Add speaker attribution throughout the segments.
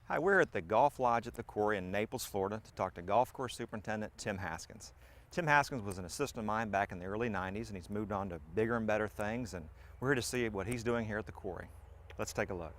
Speaker 1: Hi, we're at the Golf Lodge at the Quarry in Naples, Florida to talk to Golf Course Superintendent Tim Haskins. Tim Haskins was an assistant of mine back in the early 90s and he's moved on to bigger and better things, and we're here to see what he's doing here at the Quarry. Let's take a look.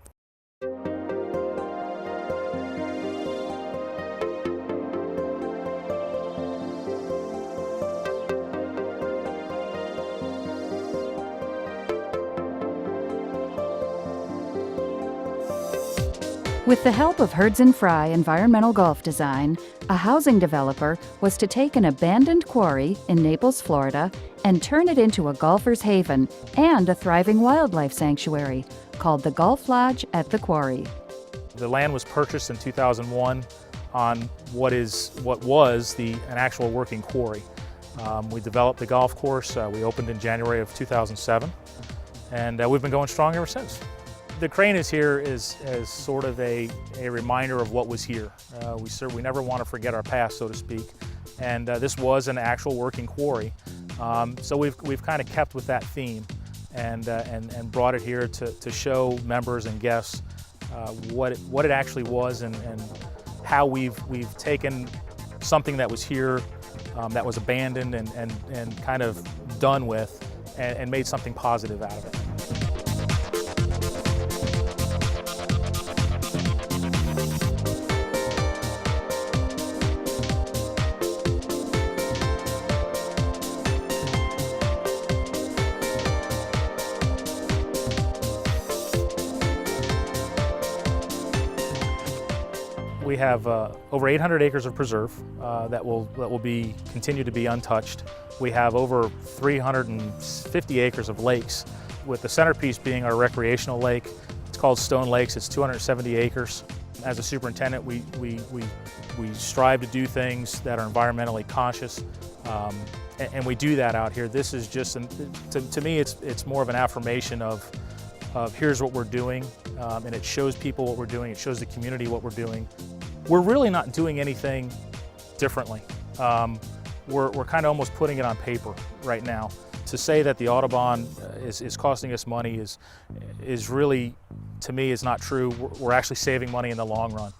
Speaker 2: With the help of Herds & Fry Environmental Golf Design, a housing developer was to take an abandoned quarry in Naples, Florida, and turn it into a golfer's haven and a thriving wildlife sanctuary called the Golf Lodge at the Quarry.
Speaker 3: The land was purchased in 2001 on what was an actual working quarry. We developed the golf course. We opened in January of 2007, and we've been going strong ever since. The crane is here as sort of a reminder of what was here. We never want to forget our past, so to speak, and this was an actual working quarry. So we've kind of kept with that theme and brought it here to show members and guests what it actually was and how we've taken something that was here, that was abandoned and kind of done with, and made something positive out of it. We have over 800 acres of preserve that will continue to be untouched. We have over 350 acres of lakes, with the centerpiece being our recreational lake. It's called Stone Lakes. It's 270 acres. As a superintendent, we strive to do things that are environmentally conscious, and we do that out here. This is just, to me, it's more of an affirmation of here's what we're doing, and it shows people what we're doing. It shows the community what we're doing. We're really not doing anything differently. We're kind of almost putting it on paper right now. To say that the Audubon is costing us money is really, to me, is not true. We're actually saving money in the long run.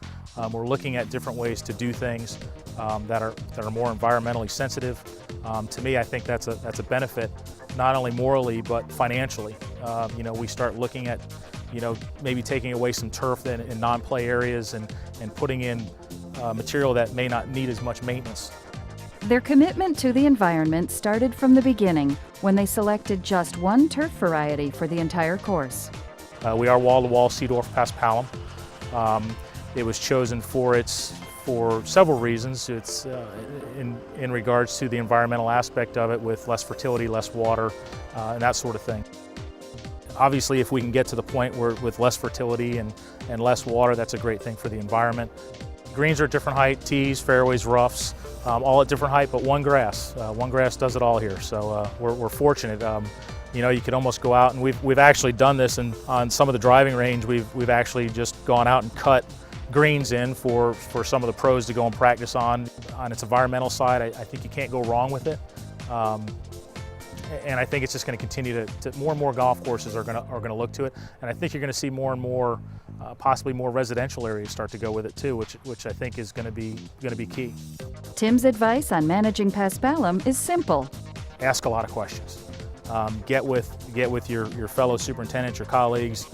Speaker 3: We're looking at different ways to do things that are more environmentally sensitive. To me, I think that's a benefit, not only morally but financially. We start looking at, maybe taking away some turf in non-play areas and putting in material that may not need as much maintenance.
Speaker 2: Their commitment to the environment started from the beginning when they selected just one turf variety for the entire course.
Speaker 3: We are wall-to-wall Seedorf paspalum. It was chosen for several reasons. It's in regards to the environmental aspect of it, with less fertility, less water, and that sort of thing. Obviously, if we can get to the point where with less fertility and less water, that's a great thing for the environment. Greens are at different height, tees, fairways, roughs, all at different height, but one grass. One grass does it all here, so we're fortunate. You could almost go out, and we've actually done this on some of the driving range. We've actually just gone out and cut greens in for some of the pros to go and practice on. On its environmental side, I think you can't go wrong with it. And I think it's just going to continue to more and more golf courses are going to look to it, and I think you're going to see more and more, possibly more residential areas start to go with it too, which I think is going to be key.
Speaker 2: Tim's advice on managing paspalum is simple.
Speaker 3: Ask a lot of questions. Get with your fellow superintendents, your colleagues,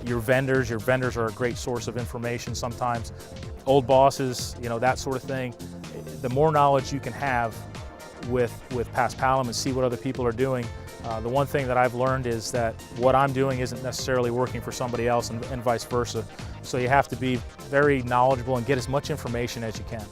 Speaker 3: your vendors. Your vendors are a great source of information sometimes. Old bosses, that sort of thing. The more knowledge you can have with paspalum and see what other people are doing. The one thing that I've learned is that what I'm doing isn't necessarily working for somebody else, and vice versa. So you have to be very knowledgeable and get as much information as you can.